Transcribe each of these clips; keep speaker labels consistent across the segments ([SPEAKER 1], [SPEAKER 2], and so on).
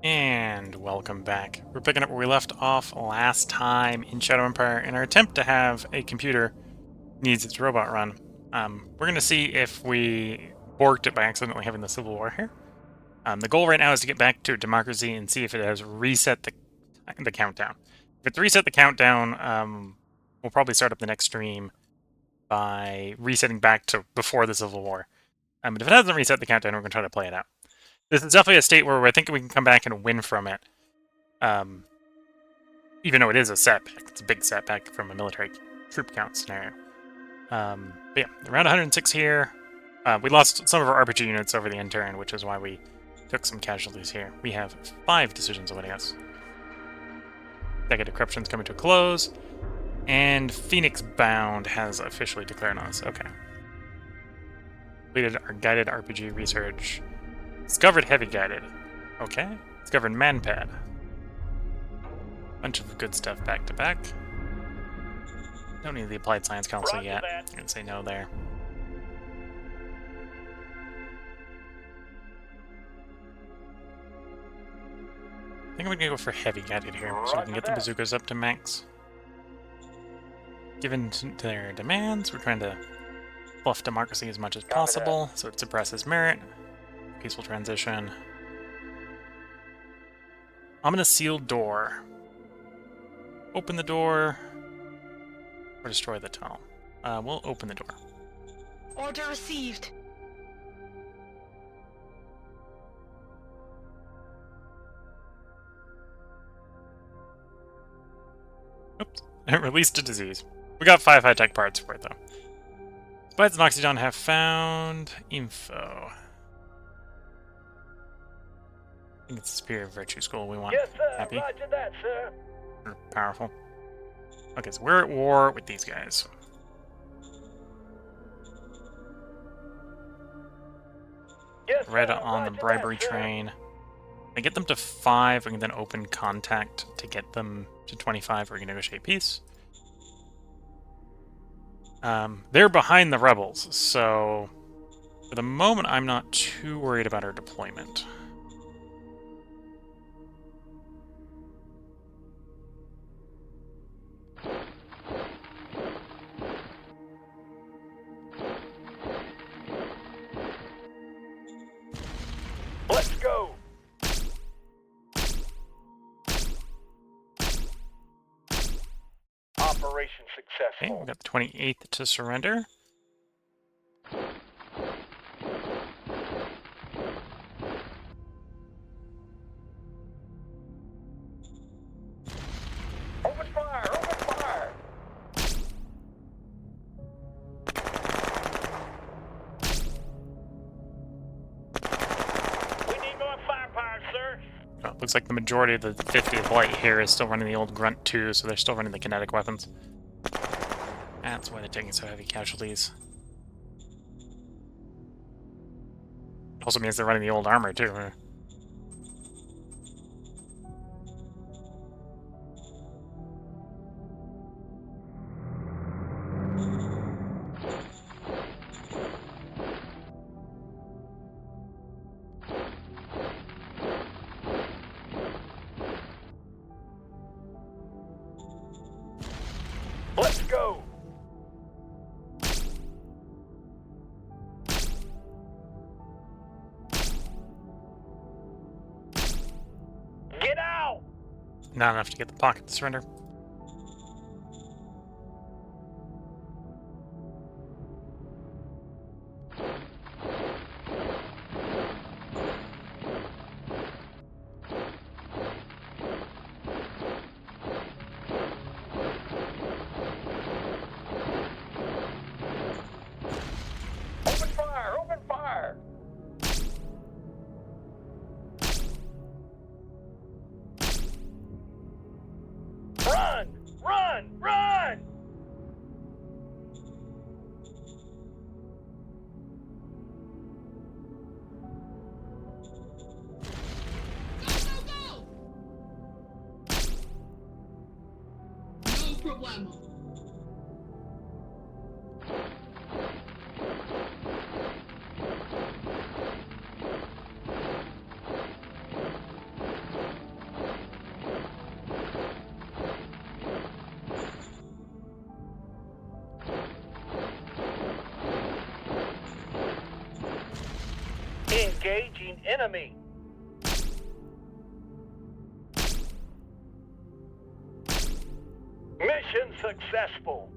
[SPEAKER 1] And welcome back. We're picking up where we left off last time in Shadow Empire in our attempt to have a computer needs its robot run. We're going to see if we borked it by accidentally having the Civil War here. The goal right now is to get back to democracy and see if it has reset the countdown. If it's reset the countdown, we'll probably start up the next stream by resetting back to before the Civil War. But if it hasn't reset the countdown, we're going to try to play it out. This is definitely a state where I think we can come back and win from it. Even though it is a setback. It's a big setback from a military troop count scenario. But yeah, around 106 here. We lost some of our RPG units over the intern, which is why we took some casualties here. We have 5 decisions awaiting us. Decade of Corruption's coming to a close. And Phoenix Bound has officially declared on us. Okay. Completed our guided RPG research. Discovered heavy guided. Okay. Discovered manpad. Bunch of good stuff back to back. Don't need the Applied Science Council yet. I'm gonna say no there. I think I'm gonna go for heavy guided here, so we can get the bazookas up to max. Given their demands, we're trying to fluff democracy as much as possible, so it suppresses merit. Peaceful transition. I'm gonna seal door. Open the door, or destroy the tunnel. We'll open the door.
[SPEAKER 2] Order received.
[SPEAKER 1] Oops, it released a disease. We got 5 high-tech parts for it, though. Spites and Oxygen have found info. I think it's the Superior Virtue School we want.
[SPEAKER 3] Yes, sir.
[SPEAKER 1] Happy?
[SPEAKER 3] Roger that, sir.
[SPEAKER 1] Or powerful. Okay, so we're at war with these guys.
[SPEAKER 3] Yes,
[SPEAKER 1] Red
[SPEAKER 3] sir.
[SPEAKER 1] on the
[SPEAKER 3] Roger
[SPEAKER 1] bribery
[SPEAKER 3] that, sir.
[SPEAKER 1] train. I get them to 5, we can then open contact to get them to 25, or we can negotiate peace. They're behind the rebels, so for the moment I'm not too worried about our deployment.
[SPEAKER 3] Let's go. Operation
[SPEAKER 1] Okay,
[SPEAKER 3] successful.
[SPEAKER 1] we got the 28th to surrender.
[SPEAKER 3] Open fire! Open fire! We need more firepower, sir.
[SPEAKER 1] Oh, looks like the majority of the 50th Light here is still running the old Grunt 2, so they're still running the kinetic weapons. That's why they're taking so heavy casualties. Also means they're running the old armor, too.
[SPEAKER 3] Let's go. Get out!
[SPEAKER 1] Not enough to get the pocket to surrender.
[SPEAKER 3] Open fire! Open fire! Run! Run! Run!
[SPEAKER 2] No problemo.
[SPEAKER 3] Engaging enemy. Mission successful.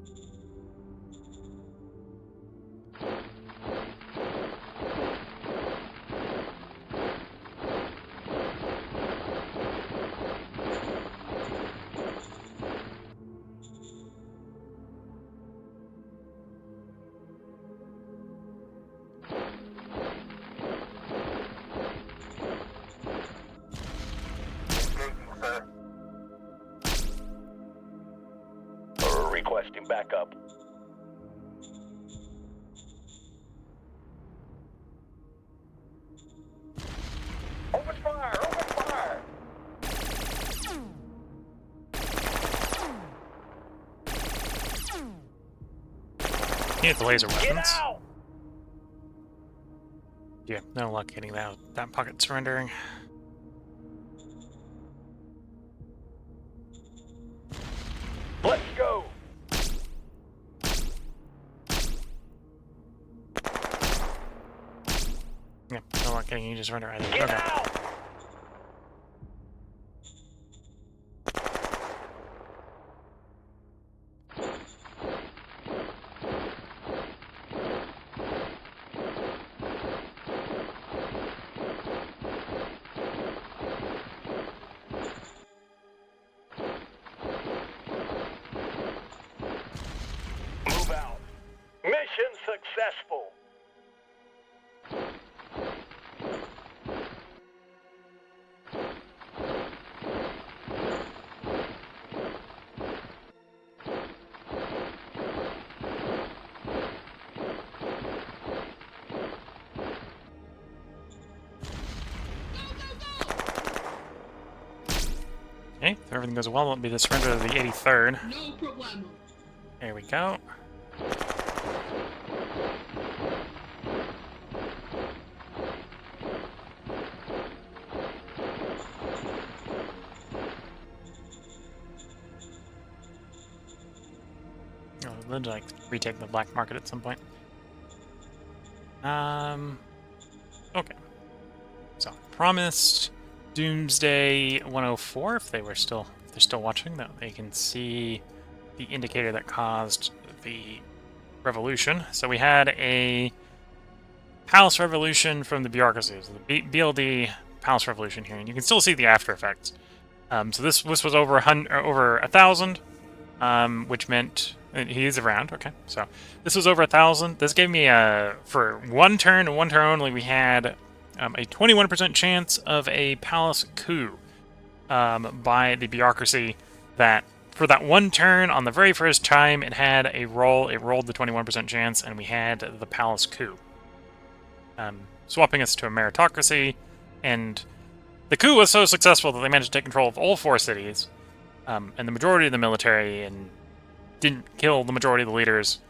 [SPEAKER 3] Requesting backup. Open fire! Open fire!
[SPEAKER 1] Need the laser
[SPEAKER 3] Get
[SPEAKER 1] weapons.
[SPEAKER 3] out!
[SPEAKER 1] Yeah, no luck getting that pocket surrendering.
[SPEAKER 3] Let's go!
[SPEAKER 1] Yeah, no luck getting you to surrender either.
[SPEAKER 3] Get
[SPEAKER 1] Okay.
[SPEAKER 3] out! Move out. Mission successful.
[SPEAKER 1] Okay, if everything goes well, it'll be the surrender of the 83rd.
[SPEAKER 2] No problemo.
[SPEAKER 1] There we go. Oh, we'll like retake the black market at some point. Okay. So promised Doomsday 104. If they're still watching, that they can see the indicator that caused the revolution. So we had a palace revolution from the bureaucracy. So the BLD palace revolution here, and you can still see the after effects. So this was over 1,000, which meant he is around. Okay, so this was over 1,000. This gave me for one turn and one turn only, we had a 21% chance of a palace coup by the bureaucracy. That for that one turn on the very first time, it had a roll. It rolled the 21% chance, and we had the palace coup, swapping us to a meritocracy. And the coup was so successful that they managed to take control of all 4 cities, and the majority of the military, and didn't kill the majority of the leaders.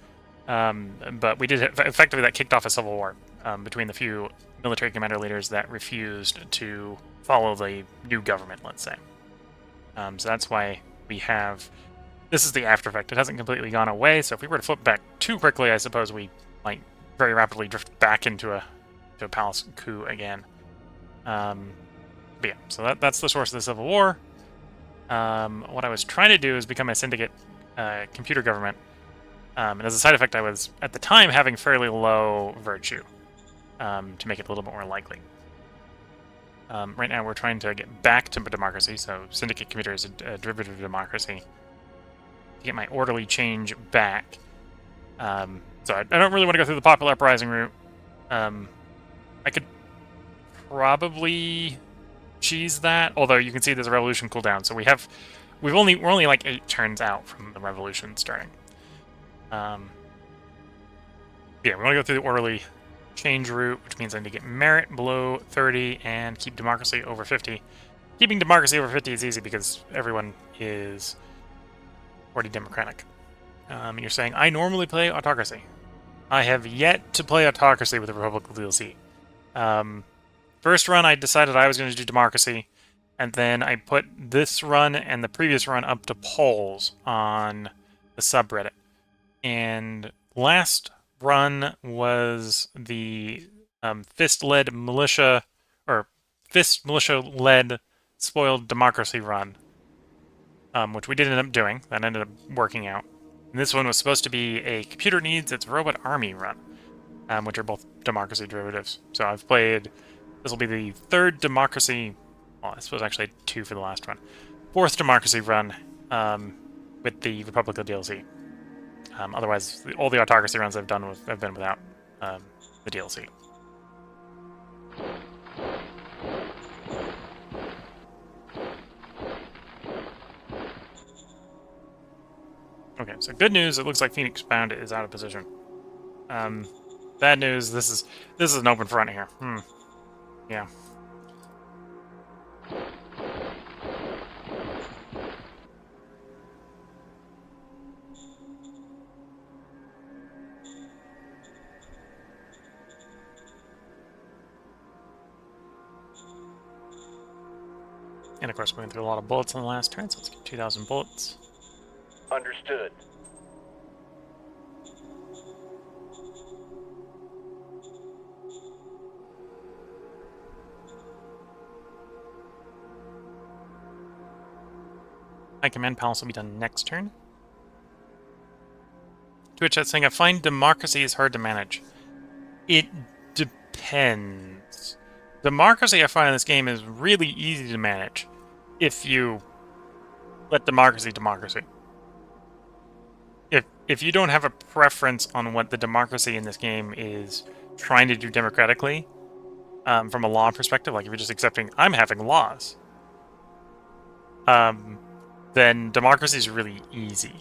[SPEAKER 1] But we did effectively, that kicked off a civil war between the few military commander leaders that refused to follow the new government, let's say. So that's why we have... This is the after effect. It hasn't completely gone away, so if we were to flip back too quickly, I suppose we might very rapidly drift back into a palace coup again. But yeah, so that's the source of the Civil War. What I was trying to do is become a syndicate computer government. And as a side effect, I was, at the time, having fairly low virtue to make it a little bit more likely. Right now, we're trying to get back to democracy, so syndicate computer is a derivative of democracy. To get my orderly change back. So I don't really want to go through the popular uprising route. I could probably cheese that, although you can see there's a revolution cooldown, so we're only like 8 turns out from the revolution starting. Yeah, we want to go through the orderly change route, which means I need to get merit below 30 and keep democracy over 50. Keeping democracy over 50 is easy because everyone is already democratic. You're saying, I normally play autocracy. I have yet to play autocracy with the Republic DLC. First run, I decided I was going to do democracy, and then I put this run and the previous run up to polls on the subreddit. And last run was the Fist-led militia, or Fist militia-led spoiled democracy run, which we did end up doing. That ended up working out. And this one was supposed to be a computer needs its robot army run, which are both democracy derivatives. So I've played. This will be the third democracy. Well, I suppose actually 2 for the last run. 4th democracy run with the Republica DLC. Otherwise, all the autocracy runs I've done have been without the DLC. Okay, so good news. It looks like Phoenix Bound is out of position. Bad news. This is an open front here. Yeah. And of course, we went through a lot of bullets on the last turn, so let's get 2,000 bullets.
[SPEAKER 3] Understood.
[SPEAKER 1] High Command Palace will be done next turn. Twitch that's saying, I find democracy is hard to manage. It depends. Democracy, I find in this game, is really easy to manage if you let democracy. If you don't have a preference on what the democracy in this game is trying to do democratically, from a law perspective, like if you're just accepting, I'm having laws, then democracy is really easy.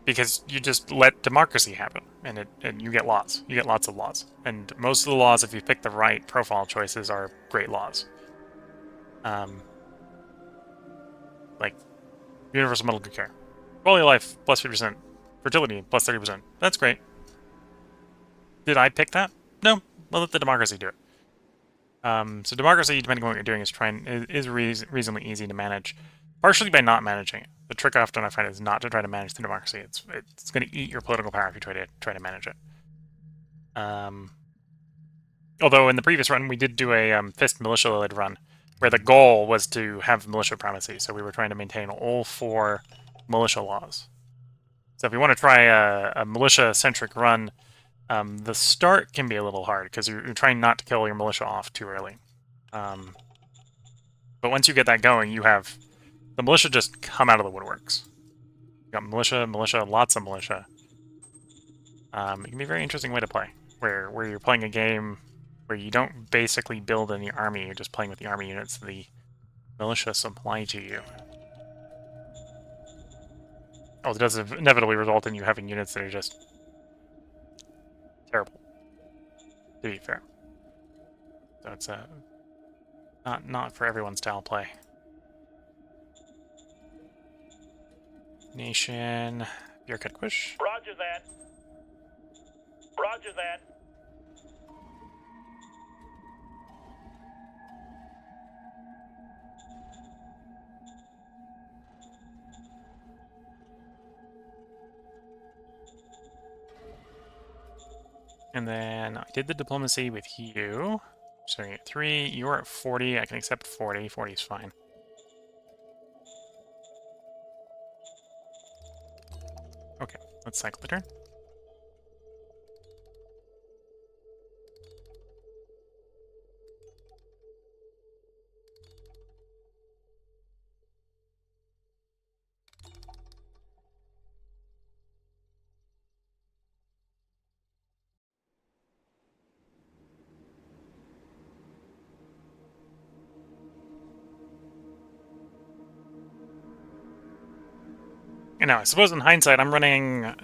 [SPEAKER 1] Because you just let democracy happen, and you get laws. You get lots of laws. And most of the laws, if you pick the right profile choices, are great laws. Like, universal medical care. Quality of life, plus 50%. Fertility, plus 30%. That's great. Did I pick that? No. We'll let the democracy do it. So democracy, depending on what you're doing, is reasonably easy to manage. Partially by not managing it. The trick often I find is not to try to manage the democracy. It's going to eat your political power if you try to manage it. Although in the previous run we did do a Fist militia-led run, where the goal was to have militia primacy. So we were trying to maintain all 4 militia laws. So if you want to try a militia-centric run, the start can be a little hard because you're trying not to kill your militia off too early. But once you get that going, you have the militia just come out of the woodworks. You got militia, lots of militia. It can be a very interesting way to play, where you're playing a game where you don't basically build any army, you're just playing with the army units the militia supply to you. Oh, it does inevitably result in you having units that are just terrible, to be fair. So it's not for everyone's style play. Nation, your cut push.
[SPEAKER 3] Roger that. Roger that.
[SPEAKER 1] And then I did the diplomacy with you. Starting at 3, you're at 40. I can accept 40. 40 is fine. Okay, let's cycle the turn. And now, I suppose in hindsight, I'm running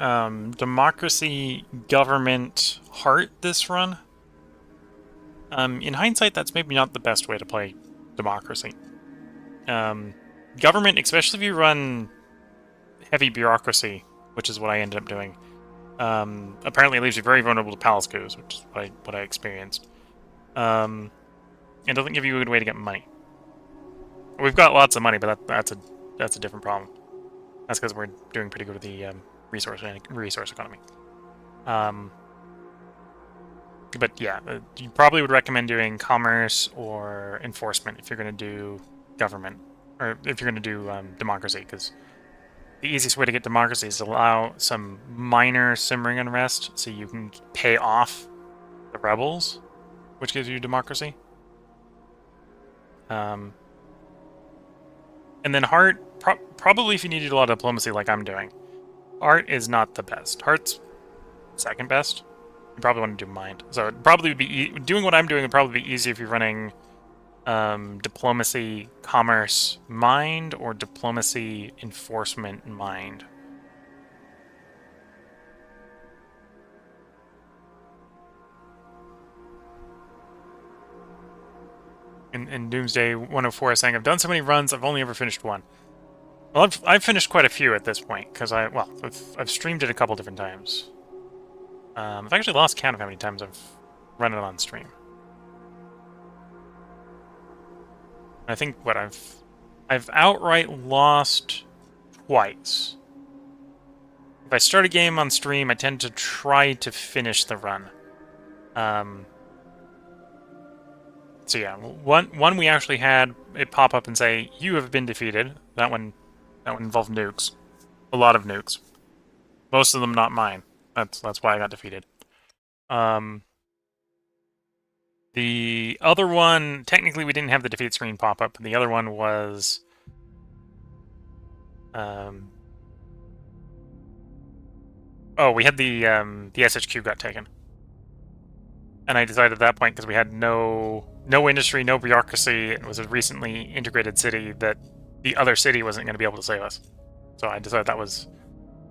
[SPEAKER 1] Democracy, Government, Heart this run. In hindsight, that's maybe not the best way to play Democracy. Government, especially if you run heavy bureaucracy, which is what I ended up doing, apparently it leaves you very vulnerable to palace coups, which is what I experienced. And doesn't give you a good way to get money. We've got lots of money, but that's a different problem. That's because we're doing pretty good with the resource economy. But yeah, you probably would recommend doing commerce or enforcement if you're going to do government, or if you're going to do democracy, because the easiest way to get democracy is to allow some minor simmering unrest so you can pay off the rebels, which gives you democracy. And then Heart, probably if you needed a lot of diplomacy like I'm doing. Art is not the best. Heart's second best. You probably want to do Mind. So it probably would be doing what I'm doing would probably be easy if you're running diplomacy, commerce, Mind, or diplomacy, enforcement, Mind. And Doomsday 104 is saying, I've done so many runs, I've only ever finished one. Well, I've finished quite a few at this point, because I've streamed it a couple different times. I've actually lost count of how many times I've run it on stream. I think what I've outright lost twice. If I start a game on stream, I tend to try to finish the run. So yeah, one we actually had it pop up and say, you have been defeated. That one involved nukes. A lot of nukes. Most of them not mine. That's why I got defeated. The other one, technically we didn't have the defeat screen pop up, but the other one was we had the SHQ got taken. And I decided at that point, because we had no industry, no bureaucracy, it was a recently integrated city, that the other city wasn't going to be able to save us. So I decided that was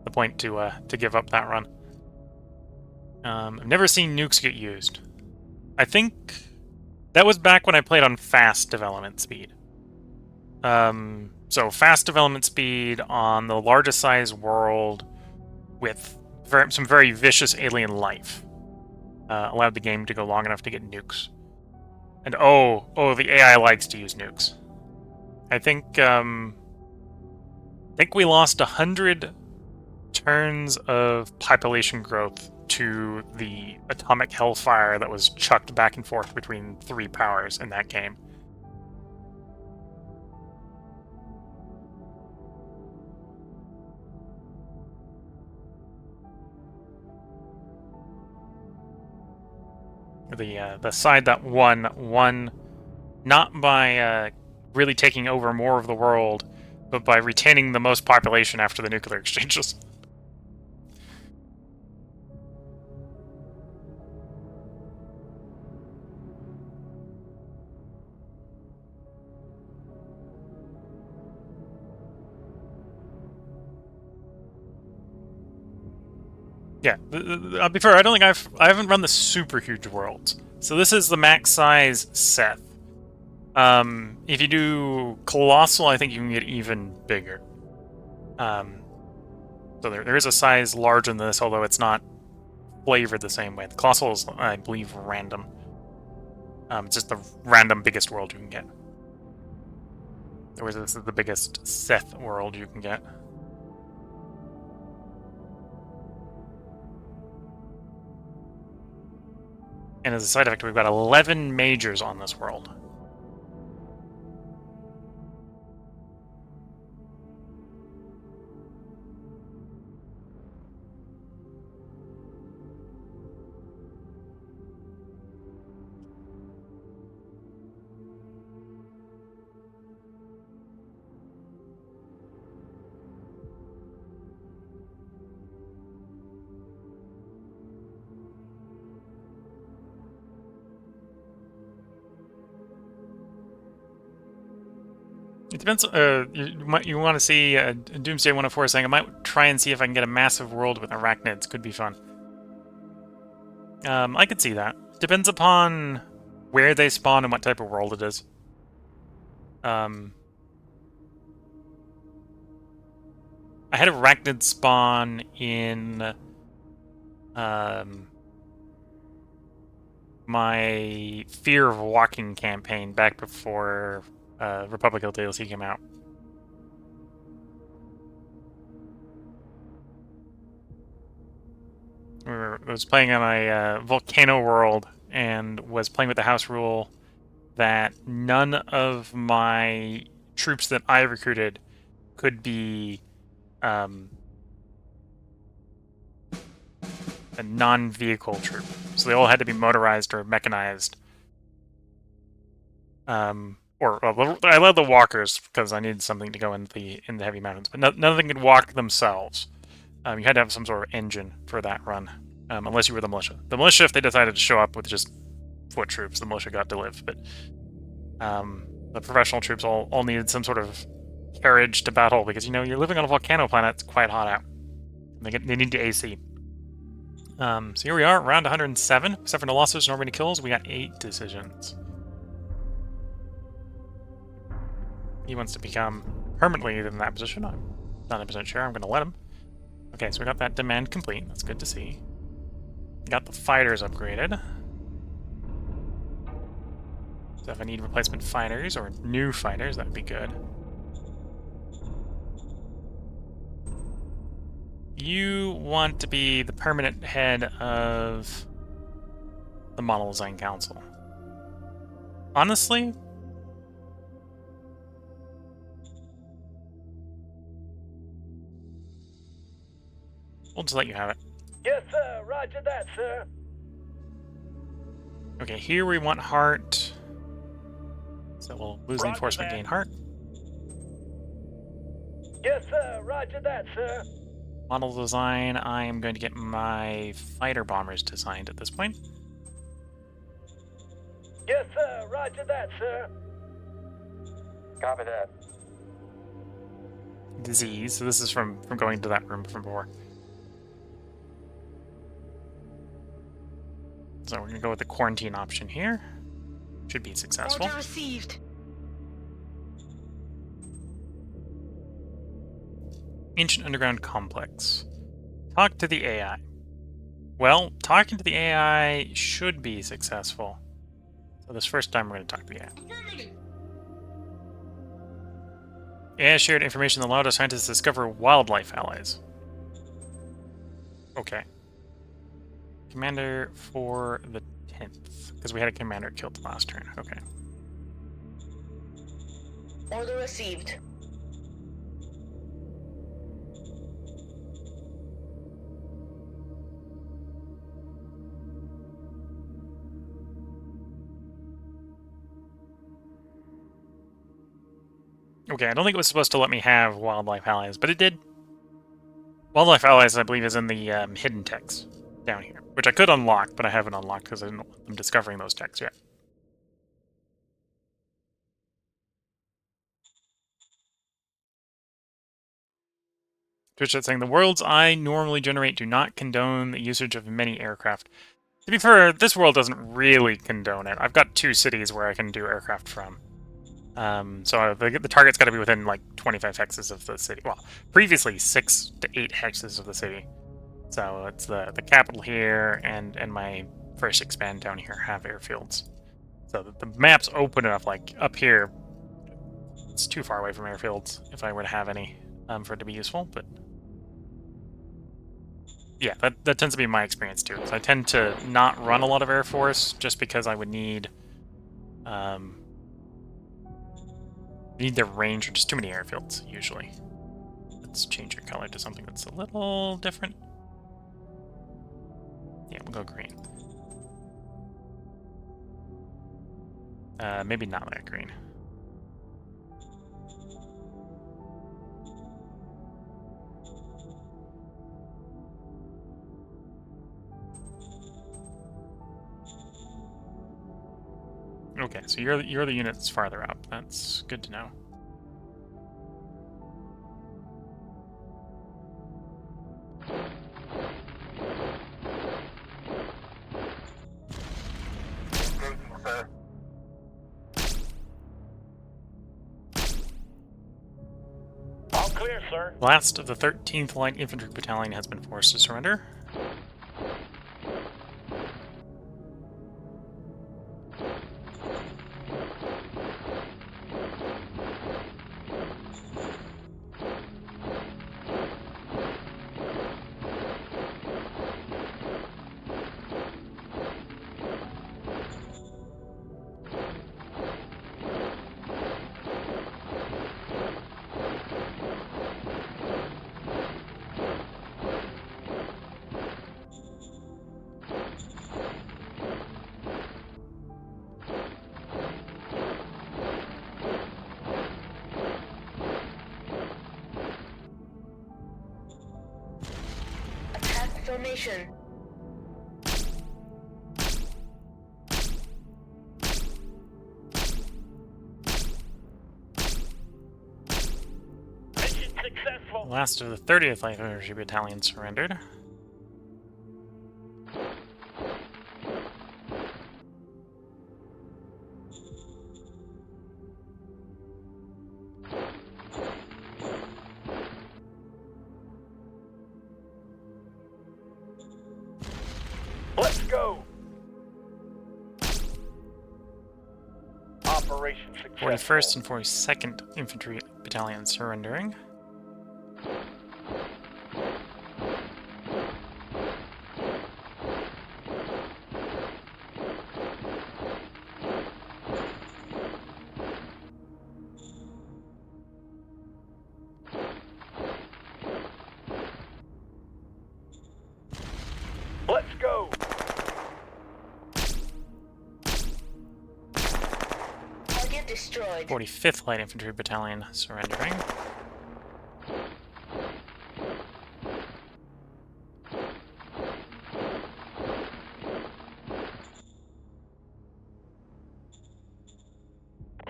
[SPEAKER 1] the point to give up that run. I've never seen nukes get used. I think that was back when I played on fast development speed. So fast development speed on the largest size world with some very vicious alien life allowed the game to go long enough to get nukes. And the AI likes to use nukes. I think we lost 100 turns of population growth to the atomic hellfire that was chucked back and forth between 3 powers in that game. The side that won not by really taking over more of the world, but by retaining the most population after the nuclear exchanges. Yeah, I'll be fair, I don't think I haven't run the super huge worlds. So this is the max size Seth. If you do Colossal, I think you can get even bigger. So there is a size larger than this, although it's not flavored the same way. The Colossal is, I believe, random. It's just the random biggest world you can get. Whereas this is the biggest Seth world you can get. And as a side effect, we've got 11 majors on this world. It depends. You want to see Doomsday 104 saying, I might try and see if I can get a massive world with arachnids. Could be fun. I could see that. Depends upon where they spawn and what type of world it is. I had arachnid spawn in my Fear of Walking campaign back before Republic DLC came out. I was playing on a volcano world and was playing with the house rule that none of my troops that I recruited could be a non-vehicle troop. So they all had to be motorized or mechanized. I led the walkers because I needed something to go in the heavy mountains, but none of them could walk themselves. You had to have some sort of engine for that run, unless you were the militia. The militia, if they decided to show up with just foot troops, the militia got to live. But the professional troops all needed some sort of carriage to battle because, you know, you're living on a volcano planet. It's quite hot out. They need the AC. So here we are, round 107. Except for no losses, nor many kills, we got 8 decisions. He wants to become permanently in that position. I'm not 100% sure. I'm going to let him. Okay, so we got that demand complete. That's good to see. Got the fighters upgraded. So if I need replacement fighters or new fighters, that would be good. You want to be the permanent head of the Model Design Council. Honestly, we'll just let you have it.
[SPEAKER 3] Yes, sir. Roger that, sir.
[SPEAKER 1] Okay, here we want heart. So we'll lose the
[SPEAKER 3] Roger
[SPEAKER 1] enforcement,
[SPEAKER 3] that.
[SPEAKER 1] gain heart.
[SPEAKER 3] Yes, sir. Roger that, sir.
[SPEAKER 1] Model design, I am going to get my fighter bombers designed at this point.
[SPEAKER 3] Yes, sir. Roger that, sir. Copy that.
[SPEAKER 1] Disease, so this is from going to that room from before. So we're going to go with the quarantine option here. Should be successful.
[SPEAKER 2] Order received.
[SPEAKER 1] Ancient Underground Complex. Talk to the AI. Well, talking to the AI should be successful. So this first time we're going to talk to the AI. AI shared information that allowed our scientists to discover wildlife allies. Okay. Commander for the 10th. Because we had a commander killed last turn. Okay.
[SPEAKER 2] Order received.
[SPEAKER 1] Okay, I don't think it was supposed to let me have wildlife allies, but it did. Wildlife allies, I believe, is in the hidden text down here, which I could unlock, but I haven't unlocked because I didn't want them discovering those texts yet. Twitch saying, the worlds I normally generate do not condone the usage of many aircraft. To be fair, this world doesn't really condone it. I've got 2 cities where I can do aircraft from. So the target's got to be within like 25 hexes of the city. Well, previously 6 to 8 hexes of the city. So it's the capital here and my first expand down here have airfields. So the map's open enough, like up here. It's too far away from airfields if I were to have any for it to be useful, but yeah, that tends to be my experience too. So I tend to not run a lot of Air Force just because I would need their range or just too many airfields, usually. Let's change your color to something that's a little different. Yeah, we'll go green. Maybe not that green. Okay, so you're the unit that's farther up. That's good to know.
[SPEAKER 3] All clear, sir.
[SPEAKER 1] Last of the 13th Light Infantry Battalion has been forced to surrender.
[SPEAKER 2] formation.
[SPEAKER 3] Mission successful.
[SPEAKER 1] The last of the 30th Light Infantry Battalion surrendered.
[SPEAKER 3] Let's go. Operation successful.
[SPEAKER 1] 41st and 42nd Infantry Battalion surrendering.
[SPEAKER 3] Let's go.
[SPEAKER 2] Target destroyed.
[SPEAKER 1] 45th Light Infantry Battalion surrendering.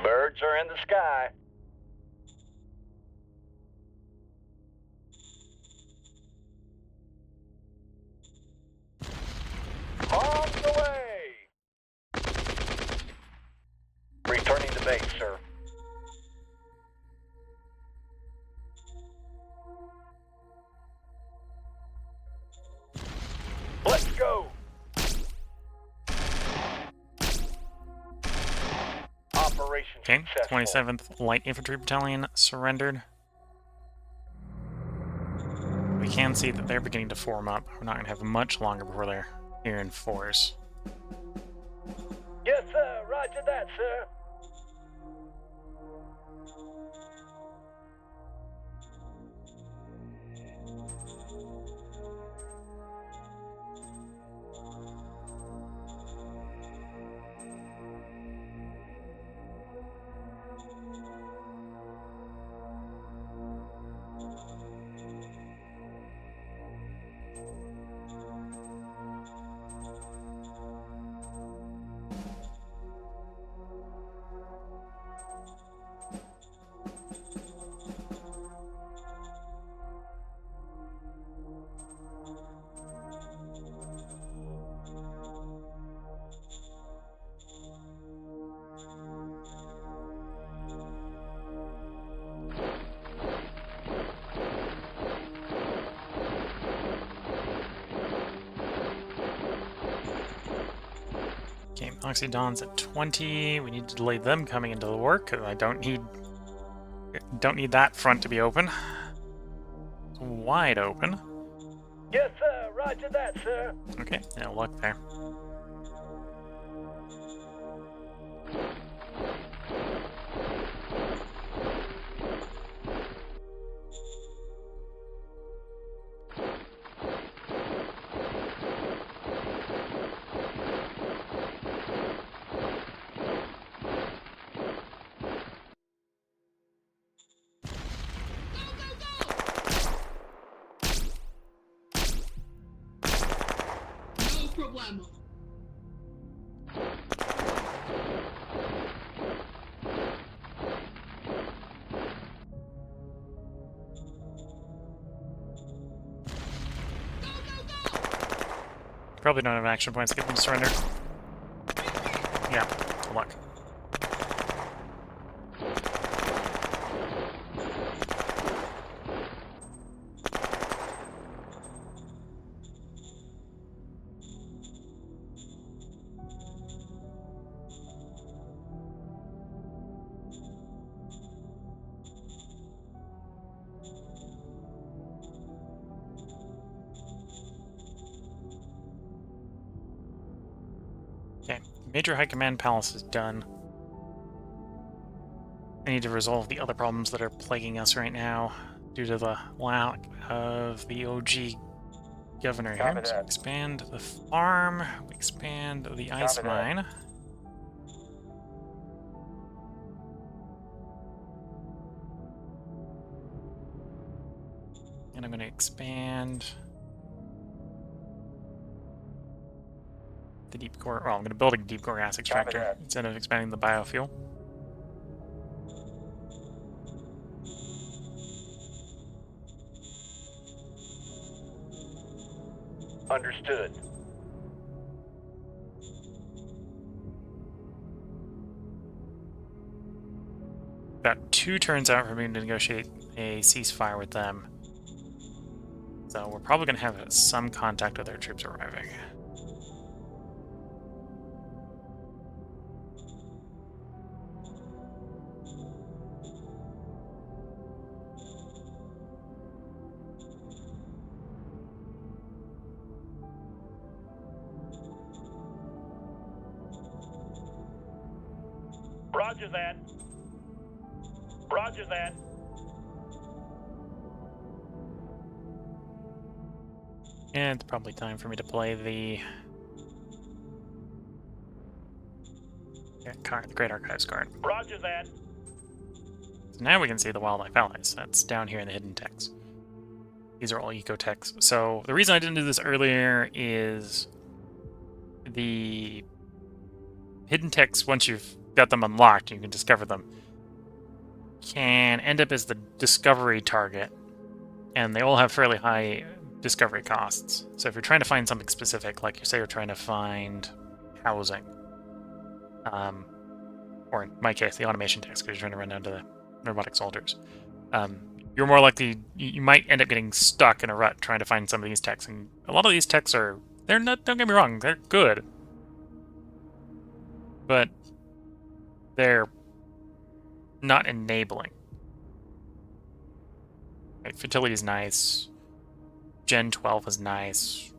[SPEAKER 3] Birds are in the sky. On the way. Returning to base, sir. Let's go. Operation
[SPEAKER 1] Okay,
[SPEAKER 3] successful.
[SPEAKER 1] 27th Light Infantry Battalion surrendered. We can see that they're beginning to form up. We're not going to have much longer before they're here in force.
[SPEAKER 3] Yes, sir. Roger that, sir.
[SPEAKER 1] Okay, Oxydon's at 20. We need to delay them coming into the work, because I don't need that front to be open. It's wide open.
[SPEAKER 3] Yes, sir. Roger that, sir.
[SPEAKER 1] Okay, yeah, luck there.
[SPEAKER 4] No problemo.
[SPEAKER 1] Probably don't have action points to get them to surrender. Yeah, good luck. Okay, Major High Command Palace is done. I need to resolve the other problems that are plaguing us right now due to the lack of the OG governor here.
[SPEAKER 3] Copy
[SPEAKER 1] So
[SPEAKER 3] that.
[SPEAKER 1] expand the farm, we expand the ice
[SPEAKER 3] Copy that.
[SPEAKER 1] mine. And I'm going to expand the deep core. Well, I'm going to build a deep core gas extractor
[SPEAKER 3] that.
[SPEAKER 1] instead of expanding the biofuel.
[SPEAKER 3] Understood.
[SPEAKER 1] About 2 turns out for me to negotiate a ceasefire with them. So we're probably going to have some contact with their troops arriving.
[SPEAKER 3] Roger that. Roger that.
[SPEAKER 1] And it's probably time for me to play the Great Archives card.
[SPEAKER 3] Roger that.
[SPEAKER 1] So now we can see the Wildlife Allies. That's down here in the hidden techs. These are all eco techs. So the reason I didn't do this earlier is the hidden techs, once you've got them unlocked, you can discover them, can end up as the discovery target, and they all have fairly high discovery costs. So if you're trying to find something specific, like you say you're trying to find housing, or in my case, the automation techs, because you're trying to run down to the robotic soldiers, you're more likely, you might end up getting stuck in a rut trying to find some of these techs. And a lot of these techs are, they're not, don't get me wrong, they're good, but they're not enabling. Right, fertility is nice, Gen 12 is nice,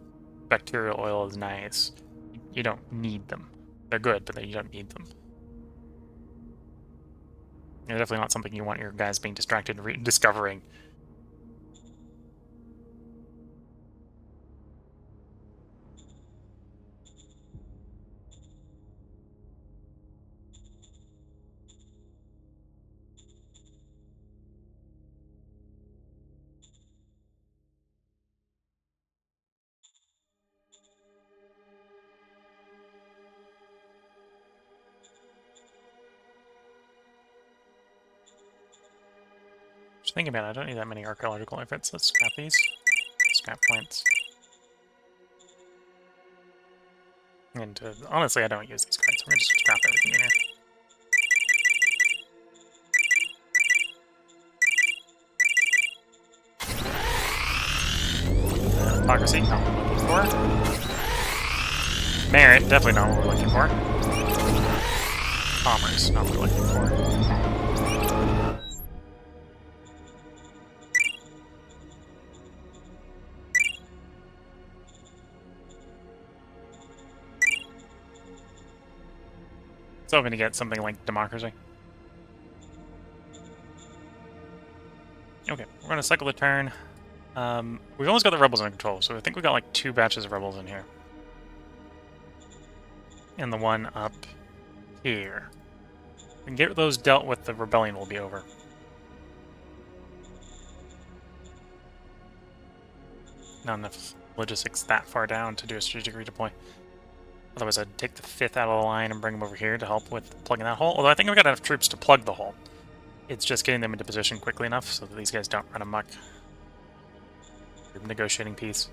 [SPEAKER 1] bacterial oil is nice. You don't need them. They're good, but you don't need them. They're definitely not something you want your guys being distracted discovering. Just thinking about it, I don't need that many archaeological efforts. Let's scrap these. Scrap points. And honestly, I don't use these cards. We're gonna just scrap everything in here. Hypocrisy, not what we're looking for. Merit, definitely not what we're looking for. Commerce, not what we're looking for. So I'm going to get something like democracy. Okay, we're going to cycle the turn. We've almost got the rebels under control, so I think we got like 2 batches of rebels in here. And the one up here. If we can get those dealt with, the rebellion will be over. Not enough logistics that far down to do a strategic redeploy. Otherwise, I'd take the 5th out of the line and bring them over here to help with plugging that hole. Although I think I've got enough troops to plug the hole. It's just getting them into position quickly enough so that these guys don't run amok. Negotiating peace.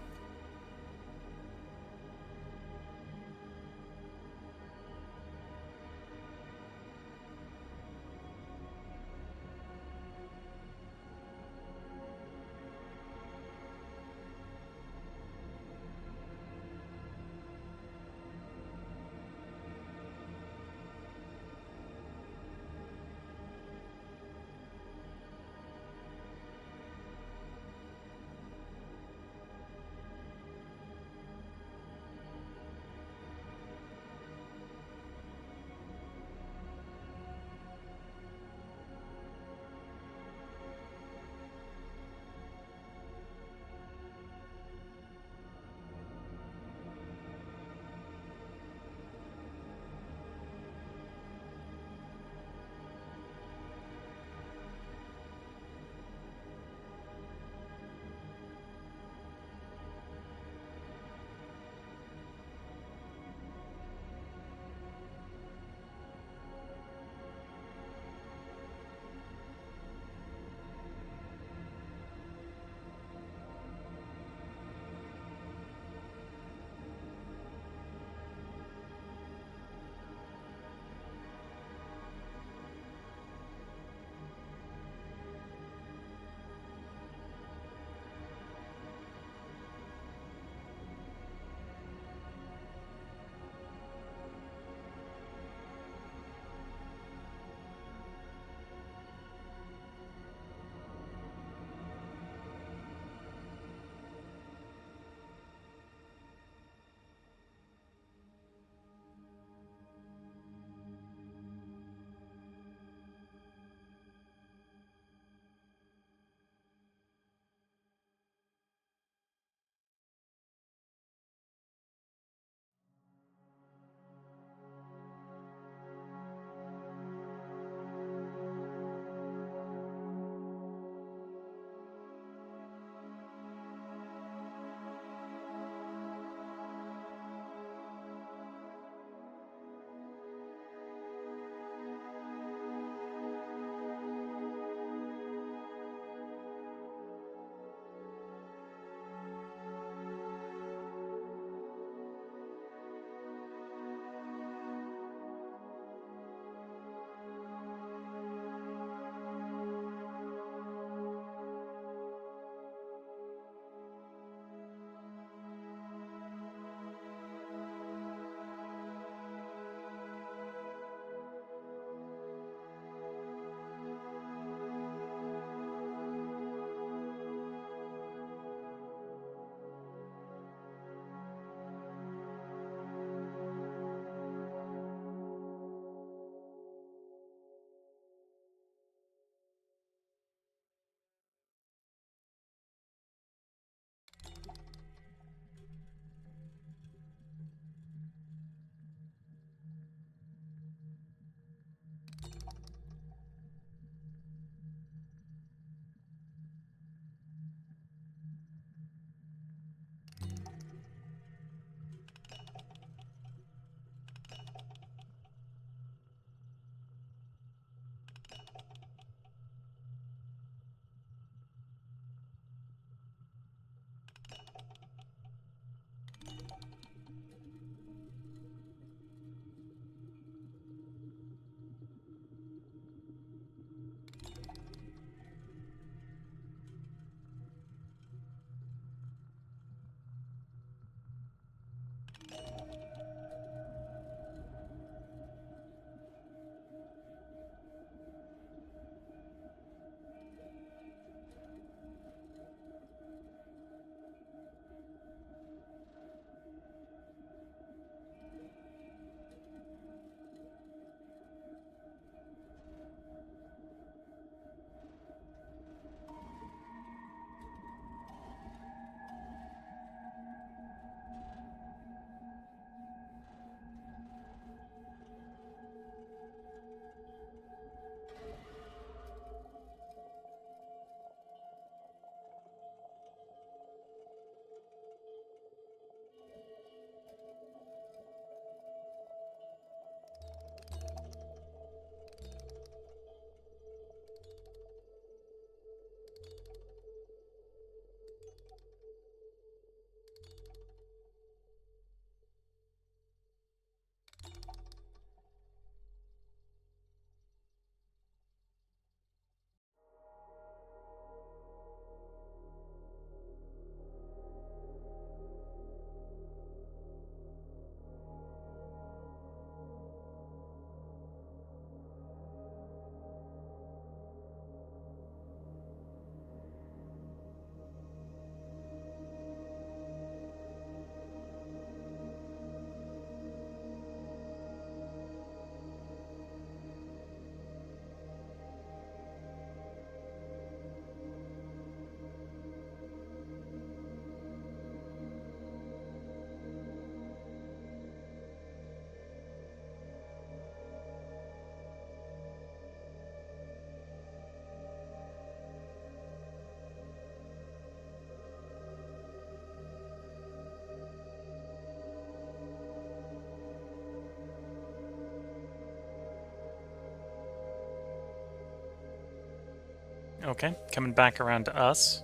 [SPEAKER 1] Okay, coming back around to us.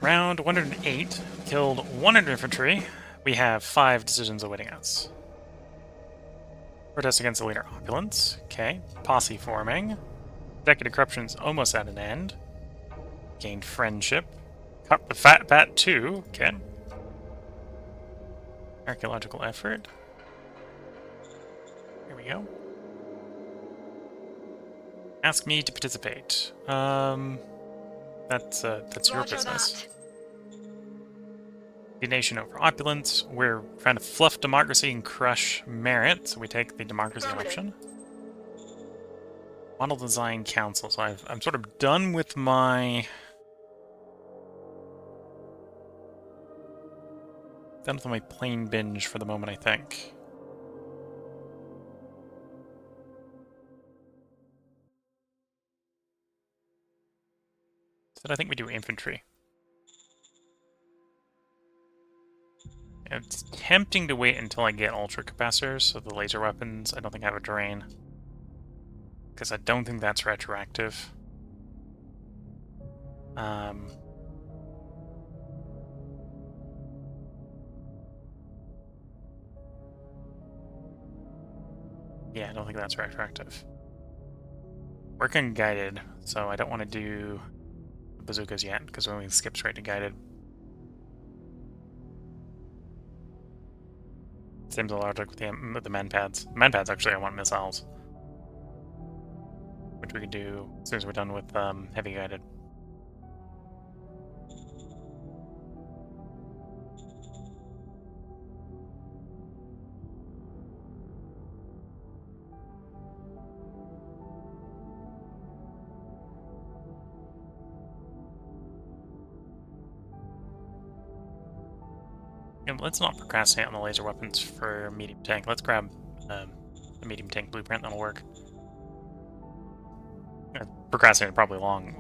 [SPEAKER 1] Round 108, killed 100 infantry. We have 5 decisions awaiting us. Protest against the leader Opulence. Okay, posse forming. Executive corruption's almost at an end. Gained friendship. Cut the fat bat too. Okay. Archaeological effort. Here we go. Ask me to participate. That's your
[SPEAKER 2] Roger
[SPEAKER 1] business.
[SPEAKER 2] that.
[SPEAKER 1] The nation over opulence. We're trying to fluff democracy and crush merit, so we take the democracy option. Model Design Council. So I'm sort of done with my... Done with my plane binge for the moment, I think. So I think we do infantry. It's tempting to wait until I get ultra capacitors, so the laser weapons I don't think have a drain. Because I don't think that's retroactive. Yeah, I don't think that's retroactive. Working guided, so I don't want to do bazookas yet, because we can skip straight to guided. Seems a logic with the manpads. Manpads, actually, I want missiles. Which we can do as soon as we're done with heavy guided. And let's not procrastinate on the laser weapons for medium tank. Let's grab the medium tank blueprint. That'll work. Procrastinated probably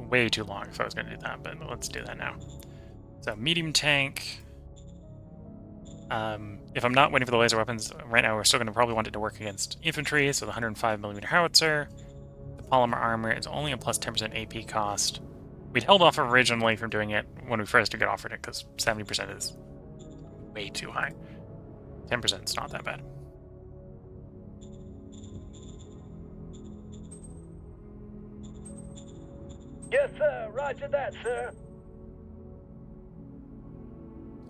[SPEAKER 1] way too long if I was going to do that, but let's do that now. So medium tank. If I'm not waiting for the laser weapons right now, we're still going to probably want it to work against infantry. So the 105mm howitzer, the polymer armor is only a plus 10% AP cost. We'd held off originally from doing it when we first got offered it because 70% is way too high. 10% is not that bad.
[SPEAKER 3] Yes, sir. Roger that, sir.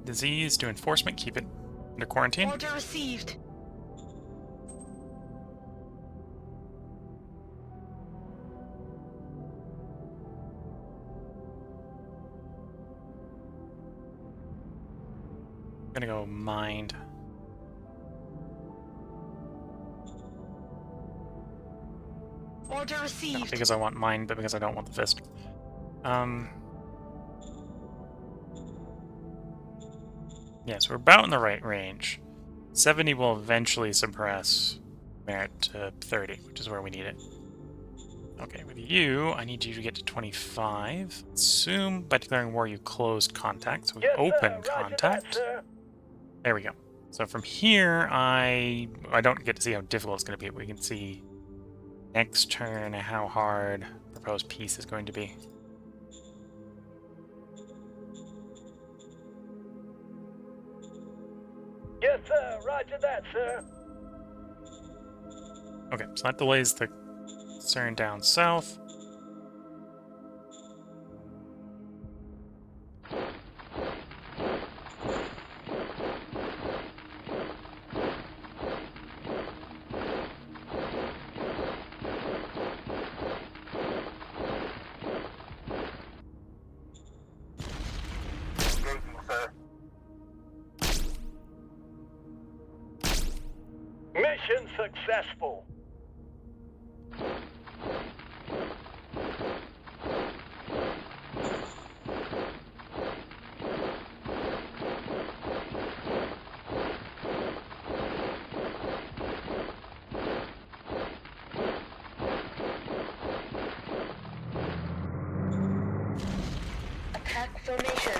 [SPEAKER 1] Disease to enforcement, keep it under quarantine.
[SPEAKER 2] Order received.
[SPEAKER 1] I'm gonna go mind.
[SPEAKER 2] Order
[SPEAKER 1] Not
[SPEAKER 2] received.
[SPEAKER 1] because I want mind, but because I don't want the fist. Yeah, so we're about in the right range. 70 will eventually suppress merit to 30, which is where we need it. Okay, with you, I need you to get to 25. Assume by declaring war you closed contact, so we
[SPEAKER 3] Yes,
[SPEAKER 1] open
[SPEAKER 3] sir. Roger
[SPEAKER 1] contact.
[SPEAKER 3] that, sir.
[SPEAKER 1] There we go. So from here, I don't get to see how difficult it's going to be, but we can see next turn how hard proposed peace is going to be.
[SPEAKER 3] Yes, sir. Roger that, sir.
[SPEAKER 1] Okay, so that delays the CERN down south.
[SPEAKER 3] Mission successful.
[SPEAKER 2] Attack formation.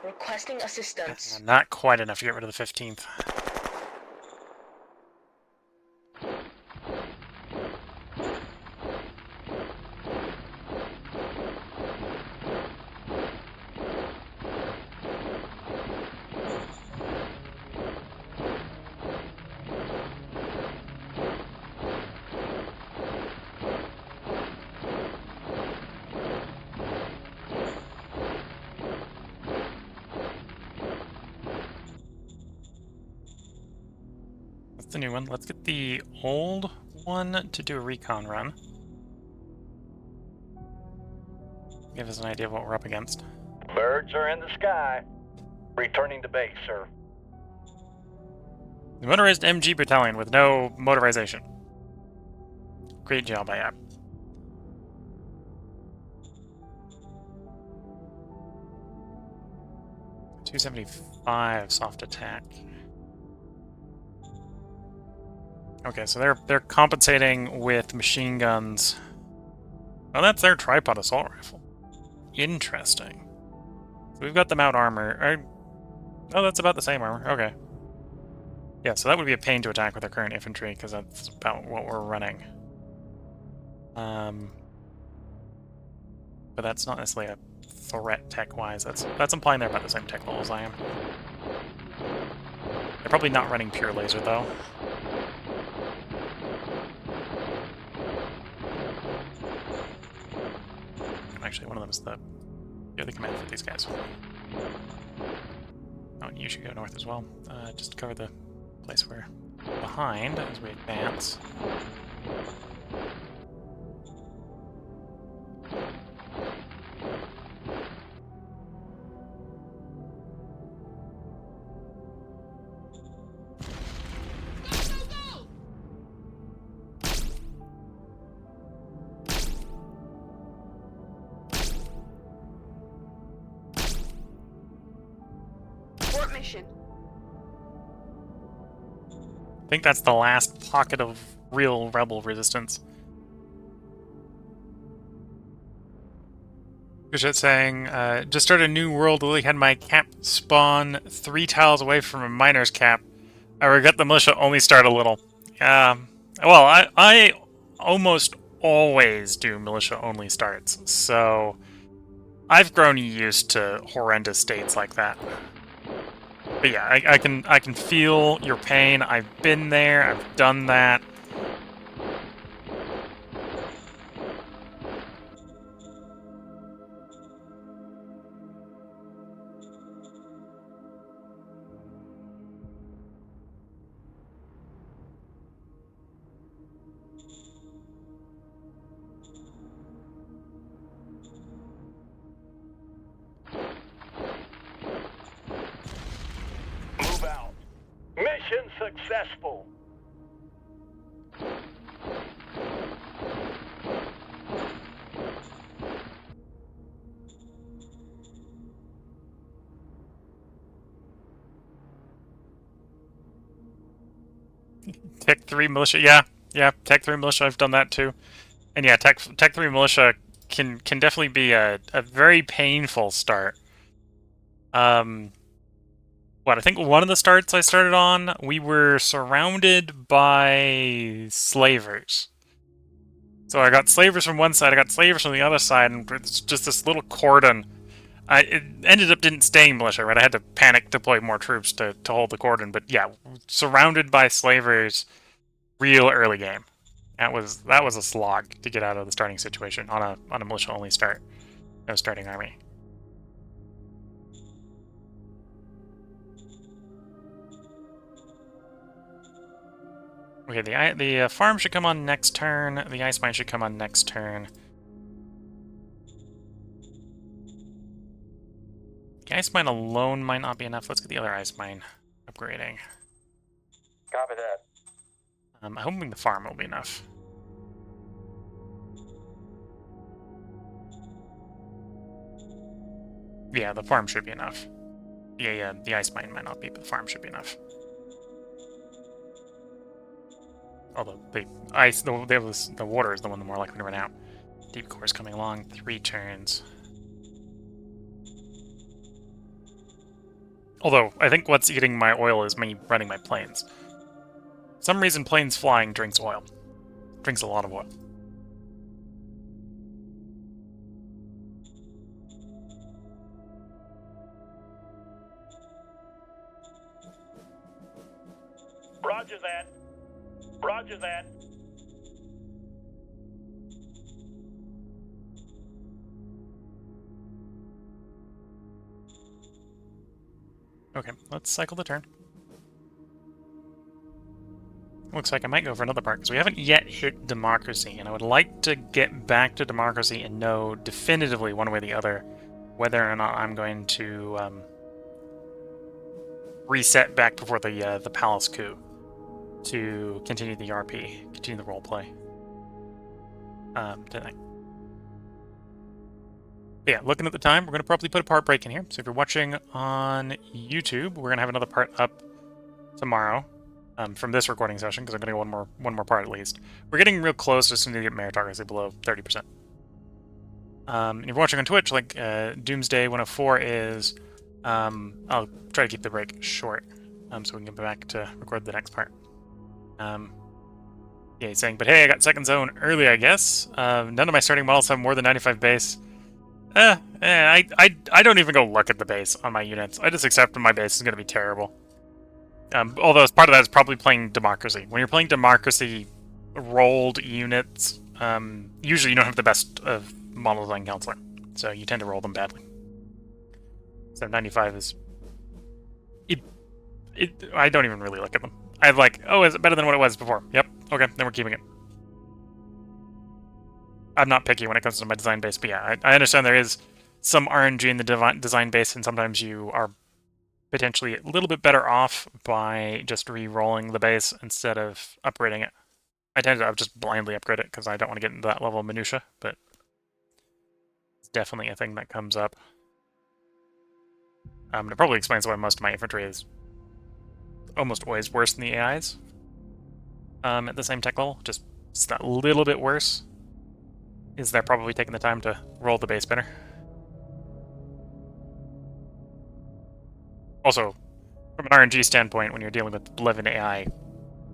[SPEAKER 2] Requesting assistance.
[SPEAKER 1] Not quite enough to get rid of the 15th. That's the new one. Let's get the old one to do a recon run. Give us an idea of what we're up against.
[SPEAKER 3] Birds are in the sky. Returning to base, sir.
[SPEAKER 1] The motorized MG battalion with no motorization. Great job, IAP. .275 soft attack. Okay, so they're compensating with machine guns. Oh, that's their tripod assault rifle. Interesting. So we've got them out armor. Oh, that's about the same armor. Okay. Yeah, so that would be a pain to attack with our current infantry, because that's about what we're running. But that's not necessarily a threat tech-wise. That's implying they're about the same tech level as I am. They're probably not running pure laser, though. Actually, one of them is the other command for these guys. Oh, and you should go north as well. Just to cover the place we're behind as we advance.
[SPEAKER 2] Mission.
[SPEAKER 1] I think that's the last pocket of real rebel resistance. Kushit saying, just started a new world, literally had my cap spawn 3 tiles away from a miner's cap. I regret the militia only start a little. Well, I almost always do militia only starts, so I've grown used to horrendous states like that. But yeah, I can feel your pain. I've been there. I've done that.
[SPEAKER 3] Move out. Mission successful.
[SPEAKER 1] Tech 3 militia, yeah, Tech 3 militia, I've done that too. And yeah, Tech 3 militia can definitely be a very painful start. I think one of the starts I started on, we were surrounded by slavers. So I got slavers from one side, I got slavers from the other side, and it's just this little cordon. It ended up didn't staying militia, right? I had to panic deploy more troops to hold the cordon, but yeah, surrounded by slavers, real early game. That was a slog to get out of the starting situation on a militia only start. No starting army. Okay, the farm should come on next turn. The ice mine should come on next turn. The ice mine alone might not be enough. Let's get the other ice mine upgrading.
[SPEAKER 3] Copy that.
[SPEAKER 1] I'm hoping the farm will be enough. Yeah, the farm should be enough. Yeah, the ice mine might not be, but the farm should be enough. Although the water is the one more likely to run out. Deep core is coming along. 3 turns. Although I think what's eating my oil is me running my planes. For some reason, planes flying drinks oil. Drinks a lot of oil.
[SPEAKER 3] Roger that. Roger that.
[SPEAKER 1] Okay, let's cycle the turn. looks like I might go for another part, because we haven't yet hit democracy, and I would like to get back to democracy and know definitively one way or the other whether or not I'm going to reset back before the palace coup to continue the RP, continue the roleplay. Yeah, looking at the time, we're going to probably put a part break in here. So if you're watching on YouTube, we're going to have another part up tomorrow from this recording session, because I'm going to go one more part at least. We're getting real close, just need to get meritocracy below 30%. And if you're watching on Twitch, like Doomsday 104 is, I'll try to keep the break short, so we can get back to record the next part. Yeah, he's saying, but hey, I got second zone early, I guess. None of my starting models have more than 95 base. I don't even go look at the base on my units. I just accept my base is going to be terrible. Although as part of that is probably playing democracy. When you're playing democracy rolled units, usually you don't have the best of model design counselor, so you tend to roll them badly. So 95 is... I don't even really look at them. I'm like, oh, is it better than what it was before? Yep, okay, then we're keeping it. I'm not picky when it comes to my design base, but yeah, I understand there is some RNG in the design base, and sometimes you are potentially a little bit better off by just re-rolling the base instead of upgrading it. I tend to just blindly upgrade it because I don't want to get into that level of minutia, but it's definitely a thing that comes up. It probably explains why most of my infantry is almost always worse than the AIs at the same tech level. Just that little bit worse. Is they're probably taking the time to roll the base better. Also, from an RNG standpoint, when you're dealing with 11 AI, I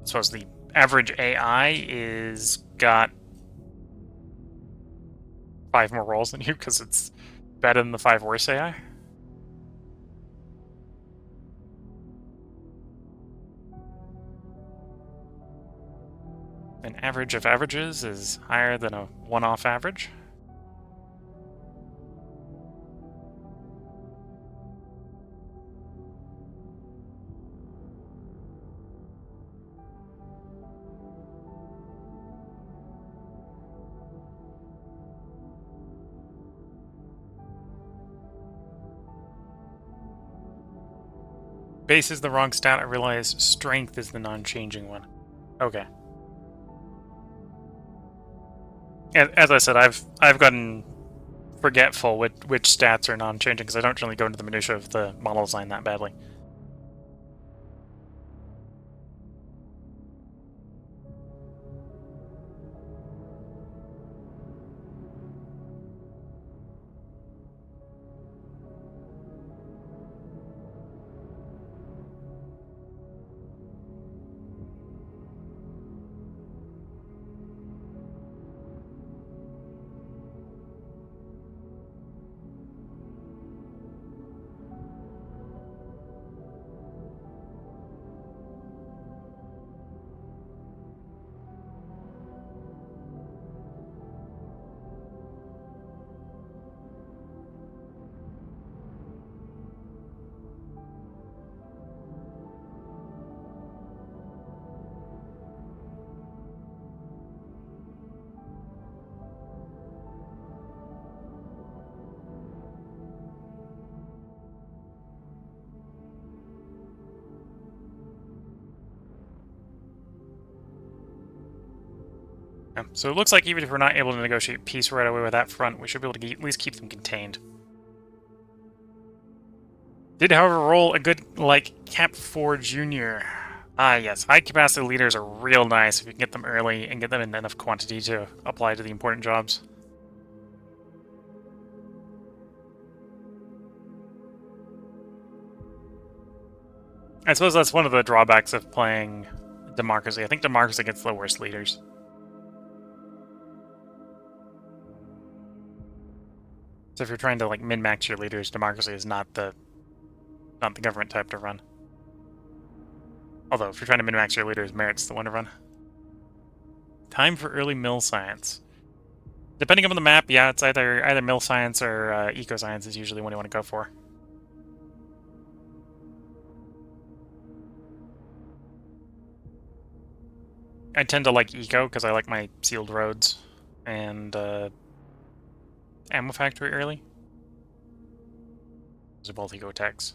[SPEAKER 1] suppose the average AI is got 5 more rolls than you because it's better than the 5 worst AI. An average of averages is higher than a one-off average. Base is the wrong stat. I realize strength is the non-changing one. Okay. As I said, I've gotten forgetful which stats are non-changing because I don't generally go into the minutia of the model design that badly. Yeah, so it looks like even if we're not able to negotiate peace right away with that front, we should be able to at least keep them contained. Did, however, roll a good, like, Cap 4 Junior. Ah, yes, high-capacity leaders are real nice if you can get them early and get them in enough quantity to apply to the important jobs. I suppose that's one of the drawbacks of playing Democracy. I think Democracy gets the worst leaders. So if you're trying to like min-max your leaders, Democracy is not the government type to run. Although if you're trying to min-max your leaders, Merit's the one to run. Time for early mill science. Depending on the map, yeah, it's either mill science or eco science is usually what you want to go for. I tend to like eco because I like my sealed roads and ammo factory early. Those are both eco techs.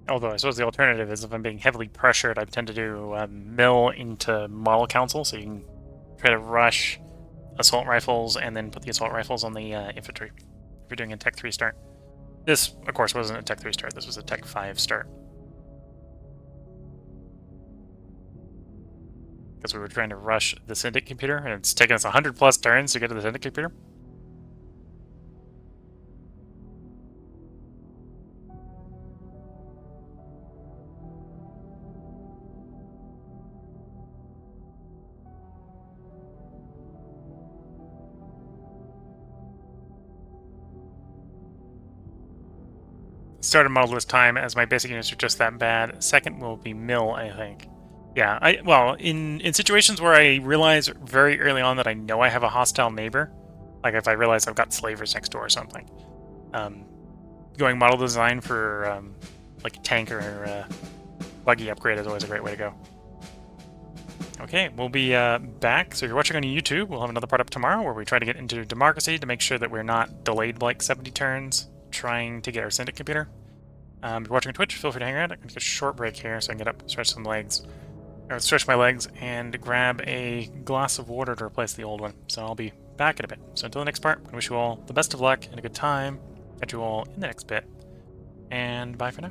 [SPEAKER 1] Although I suppose the alternative is if I'm being heavily pressured, I tend to do mill into model council, so you can try to rush assault rifles and then put the assault rifles on the infantry if you're doing a Tech 3 start. This, of course, wasn't a Tech 3 start. This was a Tech 5 start. Because we were trying to rush the syndicate computer, and it's taken us 100 plus turns to get to the syndicate computer. Started model this time as my basic units are just that bad. Second will be mill, I think. Yeah, well, in situations where I realize very early on that I know I have a hostile neighbor, like if I realize I've got slavers next door or something, going model design for like a tank or buggy upgrade is always a great way to go. Okay, we'll be back. So if you're watching on YouTube, we'll have another part up tomorrow where we try to get into democracy to make sure that we're not delayed like 70 turns trying to get our syndicate computer. If you're watching on Twitch, feel free to hang around. I'm going to take a short break here so I can get up, stretch some legs, or stretch my legs, and grab a glass of water to replace the old one. So I'll be back in a bit. So until the next part, I wish you all the best of luck and a good time. Catch you all in the next bit, and bye for now.